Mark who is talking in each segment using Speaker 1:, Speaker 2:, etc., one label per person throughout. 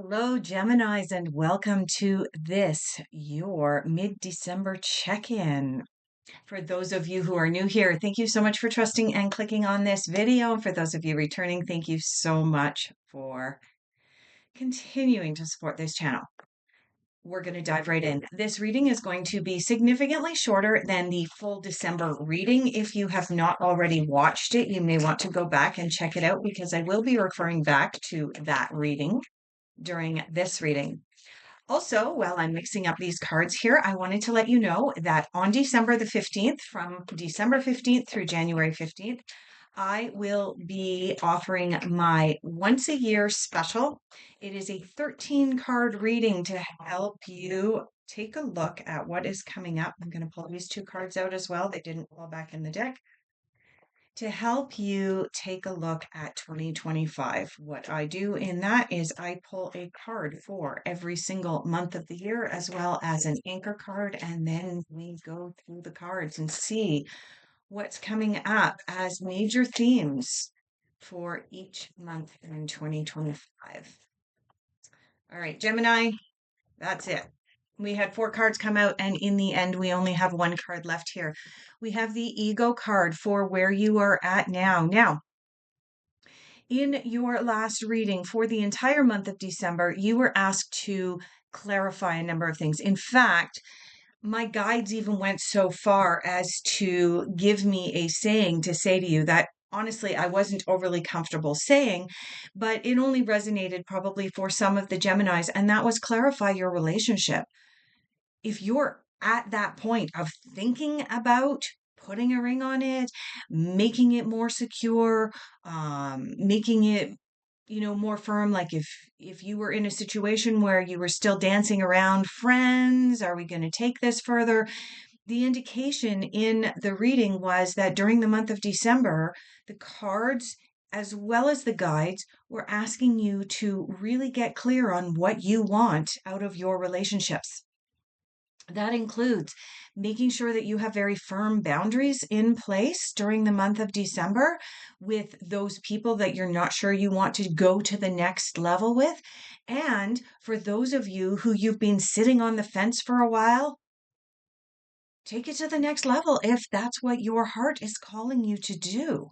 Speaker 1: Hello, Geminis, and welcome to this, your mid-December check-in. For those of you who are new here, thank you so much for trusting and clicking on this video. And for those of you returning, thank you so much for continuing to support this channel. We're going to dive right in. This reading is going to be significantly shorter than the full December reading. If you have not already watched it, you may want to go back and check it out because I will be referring back to that reading during this reading. Also, while I'm mixing up these cards here, I wanted to let you know that on December the 15th, from December 15th through January 15th, I will be offering my once a year special. It is a 13 card reading to help you take a look at what is coming up. I'm going to pull these two cards out as well. They didn't fall back in the deck to help you take a look at 2025. What I do in that is I pull a card for every single month of the year, as well as an anchor card, and then we go through the cards and see what's coming up as major themes for each month in 2025. All right, Gemini, that's it. We had 4 cards come out, and in the end, we only have 1 card left here. We have the ego card for where you are at now. Now, in your last reading for the entire month of December, you were asked to clarify a number of things. In fact, my guides even went so far as to give me a saying to say to you that honestly, I wasn't overly comfortable saying, but it only resonated probably for some of the Geminis, and that was clarify your relationship. If you're at that point of thinking about putting a ring on it, making it more secure, making it more firm, like if you were in a situation where you were still dancing around friends, are we going to take this further? The indication in the reading was that during the month of December, the cards as well as the guides were asking you to really get clear on what you want out of your relationships. That includes making sure that you have very firm boundaries in place during the month of December with those people that you're not sure you want to go to the next level with. And for those of you who you've been sitting on the fence for a while, take it to the next level if that's what your heart is calling you to do.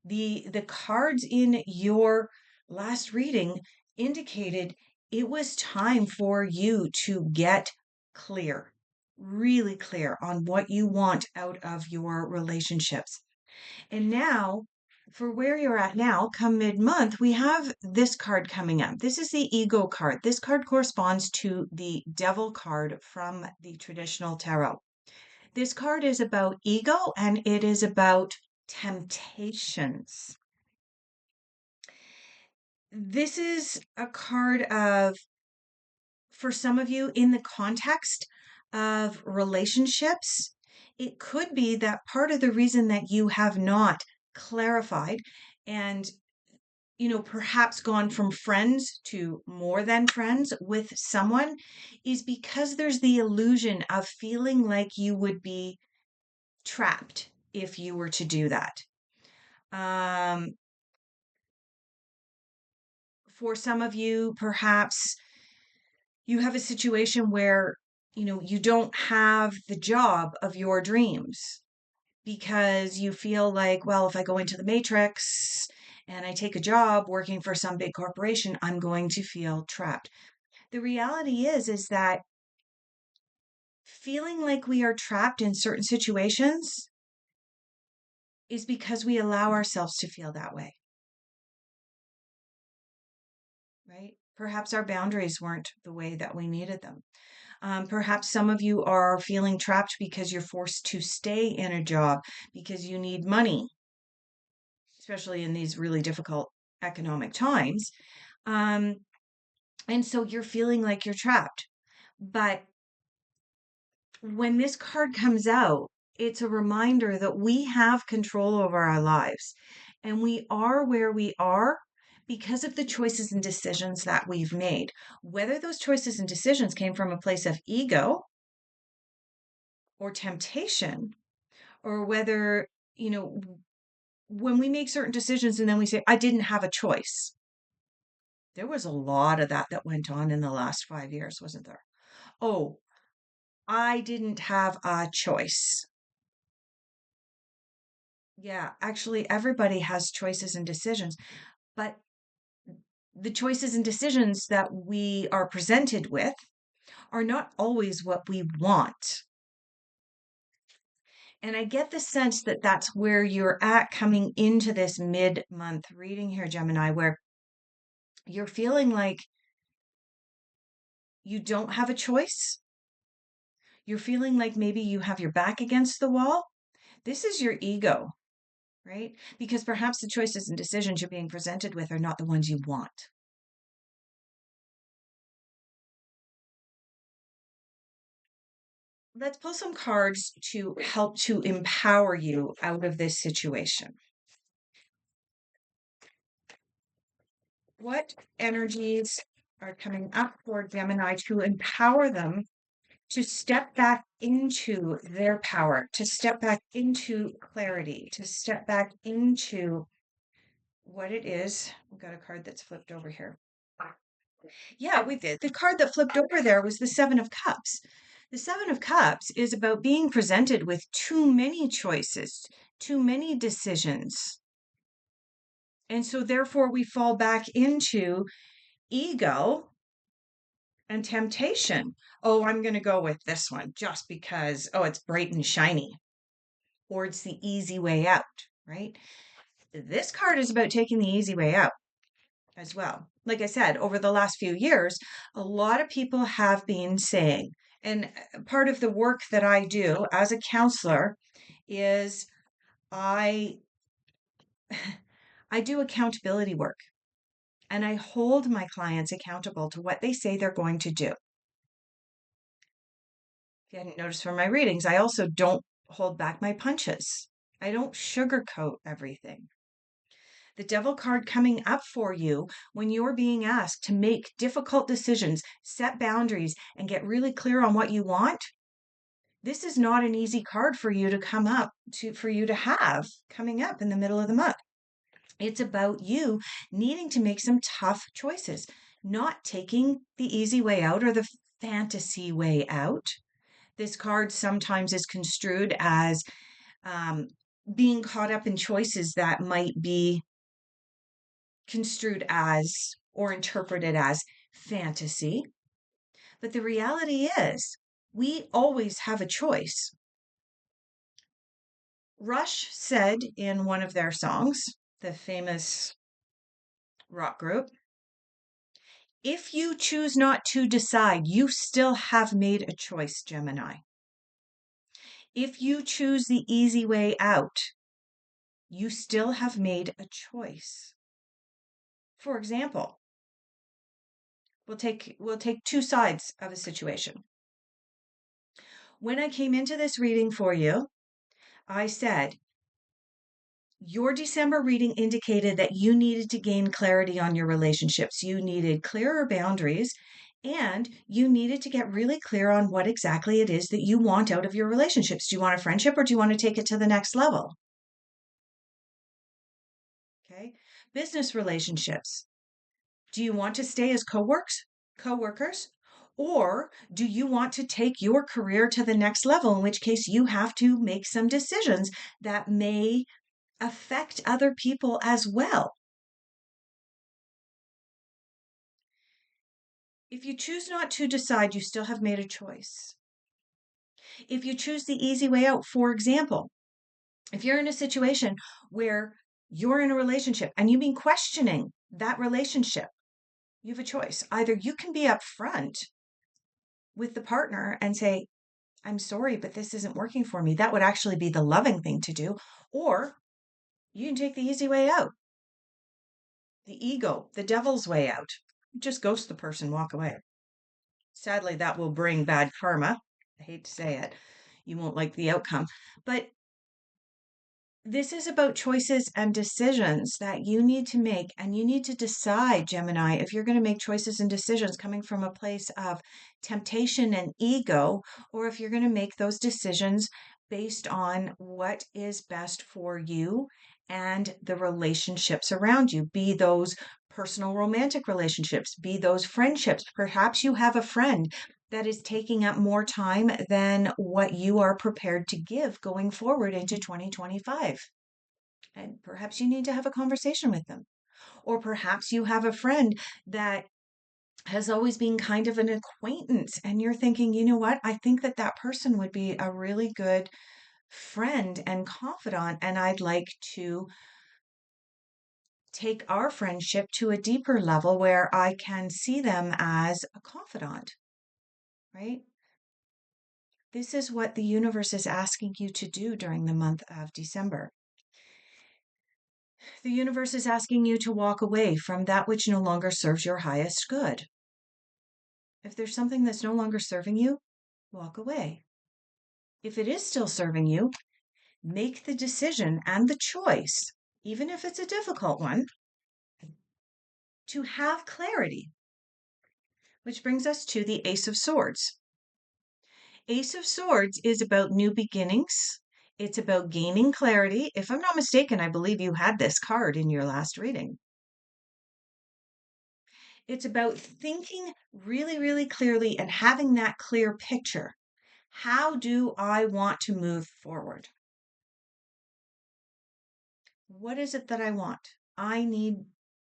Speaker 1: The cards in your last reading indicated it was time for you to get clear, really clear on what you want out of your relationships. And now, for where you're at now, come mid-month, we have this card coming up. This is the ego card. This card corresponds to the devil card from the traditional tarot. This card is about ego and it is about temptations. This is a card of, for some of you, in the context of relationships, it could be that part of the reason that you have not clarified and perhaps gone from friends to more than friends with someone is because there's the illusion of feeling like you would be trapped if you were to do that. For some of you, perhaps you have a situation where, you don't have the job of your dreams because you feel like, well, if I go into the matrix and I take a job working for some big corporation, I'm going to feel trapped. The reality is that feeling like we are trapped in certain situations is because we allow ourselves to feel that way. Right? Perhaps our boundaries weren't the way that we needed them. Perhaps some of you are feeling trapped because you're forced to stay in a job because you need money, especially in these really difficult economic times. And so you're feeling like you're trapped. But when this card comes out, it's a reminder that we have control over our lives and we are where we are because of the choices and decisions that we've made. Whether those choices and decisions came from a place of ego or temptation, or whether, when we make certain decisions and then we say, I didn't have a choice. There was a lot of that went on in the last 5 years, wasn't there? Oh, I didn't have a choice. Yeah, actually, everybody has choices and decisions, but the choices and decisions that we are presented with are not always what we want. And I get the sense that that's where you're at coming into this mid-month reading here, Gemini, where you're feeling like you don't have a choice. You're feeling like maybe you have your back against the wall. This is your ego, right? Because perhaps the choices and decisions you're being presented with are not the ones you want. Let's pull some cards to help to empower you out of this situation. What energies are coming up for Gemini to empower them to step back into their power, to step back into clarity, to step back into what it is? We've got a card that's flipped over here. Yeah, we did. The card that flipped over there was the Seven of Cups. The Seven of Cups is about being presented with too many choices, too many decisions. And so therefore we fall back into ego and temptation. Oh, I'm going to go with this one just because, oh, it's bright and shiny, or it's the easy way out, right? This card is about taking the easy way out as well. Like I said, over the last few years, a lot of people have been saying, and part of the work that I do as a counselor is I I do accountability work and I hold my clients accountable to what they say they're going to do. If you hadn't noticed from my readings, I also don't hold back my punches. I don't sugarcoat everything. The devil card coming up for you when you're being asked to make difficult decisions, set boundaries, and get really clear on what you want. This is not an easy card for you to come up to, for you to have coming up in the middle of the month. It's about you needing to make some tough choices, not taking the easy way out or the fantasy way out. This card sometimes is construed as um, being caught up in choices that might be construed as or interpreted as fantasy. But the reality is, we always have a choice. Rush said in one of their songs, the famous rock group, if you choose not to decide, you still have made a choice, Gemini. If you choose the easy way out, you still have made a choice. For example, we'll take two sides of a situation. When I came into this reading for you, I said your December reading indicated that you needed to gain clarity on your relationships. You needed clearer boundaries and you needed to get really clear on what exactly it is that you want out of your relationships. Do you want a friendship or do you want to take it to the next level? Okay. Business relationships. Do you want to stay as co-workers, or do you want to take your career to the next level, in which case you have to make some decisions that may affect other people as well? If you choose not to decide, you still have made a choice. If you choose the easy way out, for example, if you're in a situation where you're in a relationship and you've been questioning that relationship, you have a choice. Either you can be upfront with the partner and say, I'm sorry, but this isn't working for me. That would actually be the loving thing to do. Or you can take the easy way out, the ego, the devil's way out. Just ghost the person, walk away. Sadly, that will bring bad karma. I hate to say it. You won't like the outcome. But this is about choices and decisions that you need to make. And you need to decide, Gemini, if you're going to make choices and decisions coming from a place of temptation and ego, or if you're going to make those decisions based on what is best for you and the relationships around you, be those personal romantic relationships, be those friendships. Perhaps you have a friend that is taking up more time than what you are prepared to give going forward into 2025. And perhaps you need to have a conversation with them. Or perhaps you have a friend that has always been kind of an acquaintance and you're thinking, you know what? I think that that person would be a really good friend and confidant, and I'd like to take our friendship to a deeper level where I can see them as a confidant, right? This is what the universe is asking you to do during the month of December. The universe is asking you to walk away from that which no longer serves your highest good. If there's something that's no longer serving you, walk away. If it is still serving you, make the decision and the choice, even if it's a difficult one, to have clarity. Which brings us to the Ace of Swords. Ace of Swords is about new beginnings. It's about gaining clarity. If I'm not mistaken, I believe you had this card in your last reading. It's about thinking really, really clearly and having that clear picture. How do I want to move forward? What is it that I want? I need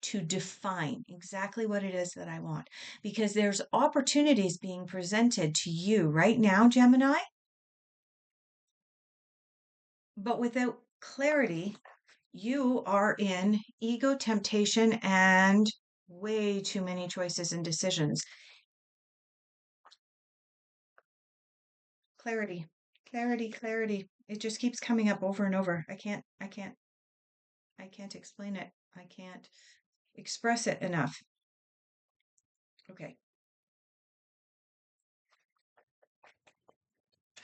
Speaker 1: to define exactly what it is that I want because there's opportunities being presented to you right now, Gemini, but without clarity, you are in ego, temptation, and way too many choices and decisions. Clarity, clarity, clarity. It just keeps coming up over and over. I can't explain it. I can't express it enough. Okay.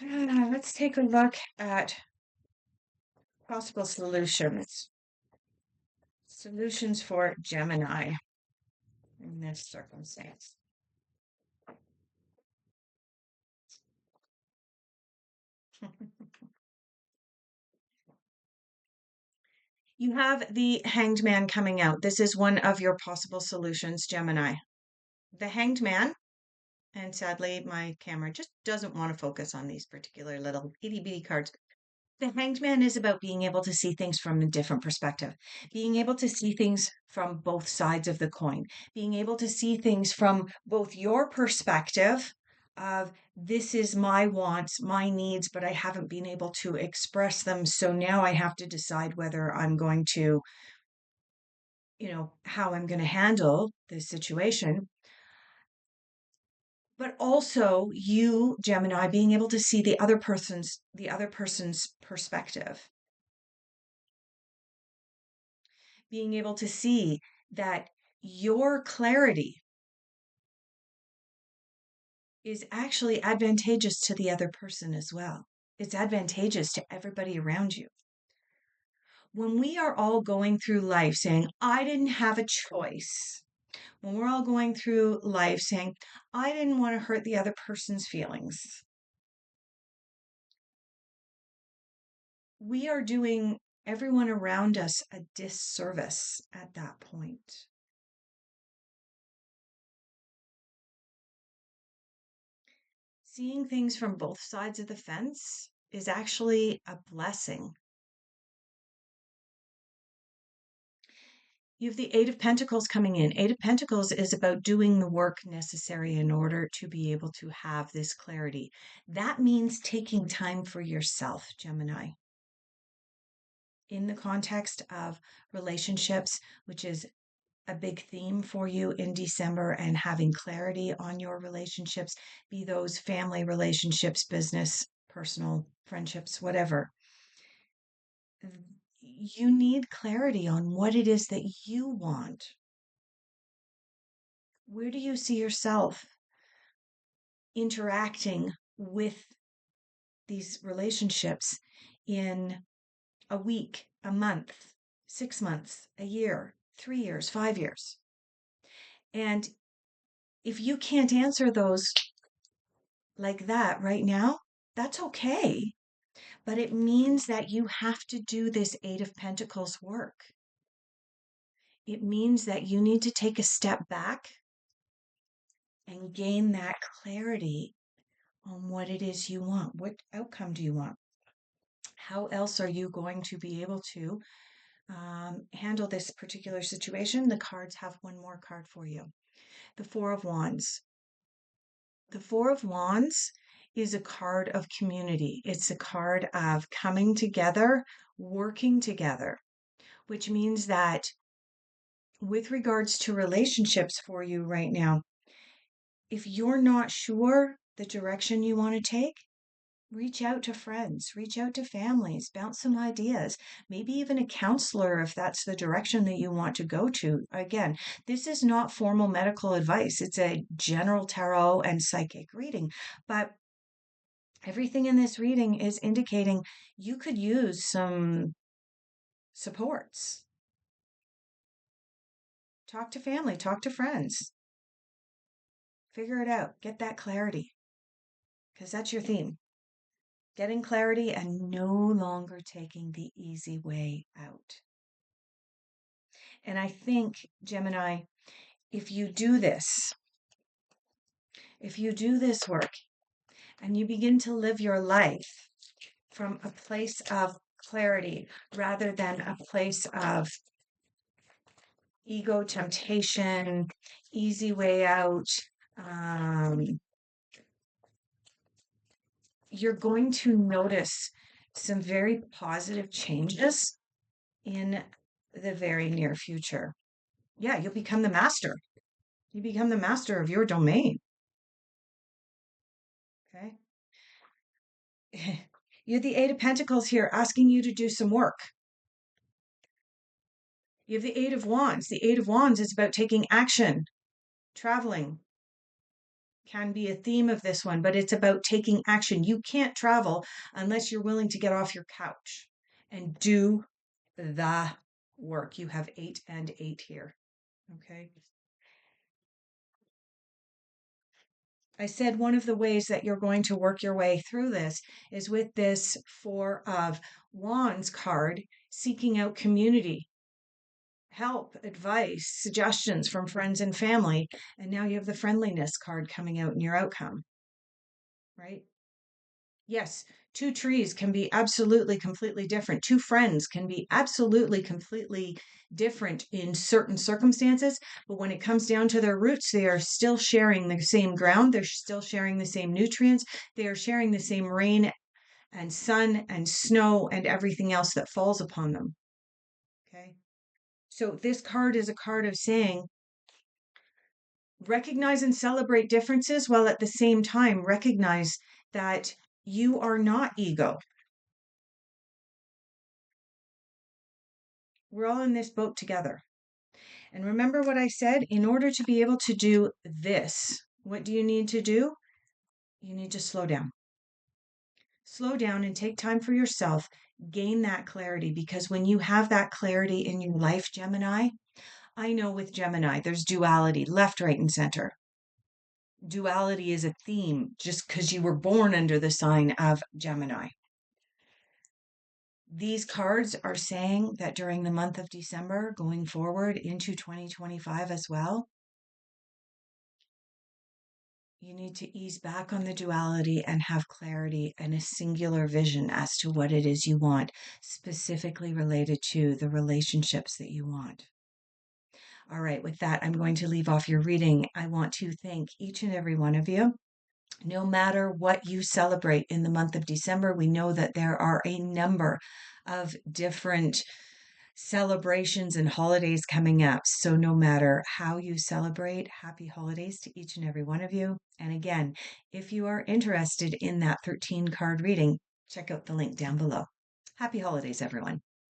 Speaker 1: Let's take a look at possible solutions. Solutions for Gemini in this circumstance. You have the Hanged Man coming out. This is one of your possible solutions, Gemini. The Hanged Man, and sadly, my camera just doesn't want to focus on these particular little itty bitty cards. The Hanged Man is about being able to see things from a different perspective, being able to see things from both sides of the coin, being able to see things from both your perspective of this is my wants, my needs, but I haven't been able to express them. So now I have to decide whether I'm going to, how I'm going to handle this situation. But also you, Gemini, being able to see the other person's perspective, being able to see that your clarity is actually advantageous to the other person as well. It's advantageous to everybody around you. When we are all going through life saying, I didn't have a choice, when we're all going through life saying, I didn't want to hurt the other person's feelings, we are doing everyone around us a disservice at that point. Seeing things from both sides of the fence is actually a blessing. You have the Eight of Pentacles coming in. Eight of Pentacles is about doing the work necessary in order to be able to have this clarity. That means taking time for yourself, Gemini. In the context of relationships, which is a big theme for you in December, and having clarity on your relationships, be those family relationships, business, personal, friendships, whatever. You need clarity on what it is that you want. Where do you see yourself interacting with these relationships in a week, a month, 6 months, a year, 3 years, 5 years? And if you can't answer those like that right now, that's okay. But it means that you have to do this Eight of Pentacles work. It means that you need to take a step back and gain that clarity on what it is you want. What outcome do you want? How else are you going to be able to handle this particular situation? The cards have one more card for you. The Four of Wands. The Four of Wands is a card of community. It's a card of coming together, working together, which means that with regards to relationships for you right now, if you're not sure the direction you want to take, reach out to friends, reach out to families, bounce some ideas, maybe even a counselor if that's the direction that you want to go to. Again, this is not formal medical advice. It's a general tarot and psychic reading, but everything in this reading is indicating you could use some supports. Talk to family, talk to friends. Figure it out. Get that clarity because that's your theme. Getting clarity and no longer taking the easy way out. And I think, Gemini, if you do this work and you begin to live your life from a place of clarity rather than a place of ego, temptation, easy way out, you're going to notice some very positive changes in the very near future. Yeah, you'll become the master. You become the master of your domain. Okay. You're the Eight of Pentacles here asking you to do some work. You have the Eight of Wands. The Eight of Wands is about taking action. Traveling can be a theme of this one, but it's about taking action. You can't travel unless you're willing to get off your couch and do the work. You have 8 and 8 here. Okay. I said one of the ways that you're going to work your way through this is with this Four of Wands card, seeking out community, help, advice, suggestions from friends and family. And now you have the friendliness card coming out in your outcome, right? Yes, two trees can be absolutely completely different. Two friends can be absolutely completely different in certain circumstances, but when it comes down to their roots, they are still sharing the same ground. They're still sharing the same nutrients. They are sharing the same rain and sun and snow and everything else that falls upon them. Okay. So this card is a card of saying, recognize and celebrate differences while at the same time recognize that you are not ego. We're all in this boat together. And remember what I said? In order to be able to do this, what do you need to do? You need to slow down. Slow down and take time for yourself. Gain that clarity, because when you have that clarity in your life, Gemini, I know with Gemini, there's duality, left, right, and center. Duality is a theme just because you were born under the sign of Gemini. These cards are saying that during the month of December, going forward into 2025 as well, you need to ease back on the duality and have clarity and a singular vision as to what it is you want, specifically related to the relationships that you want. All right, with that, I'm going to leave off your reading. I want to thank each and every one of you. No matter what you celebrate in the month of December, we know that there are a number of different celebrations and holidays coming up. So no matter how you celebrate, happy holidays to each and every one of you. And again, if you are interested in that 13 card reading, check out the link down below. Happy holidays, everyone.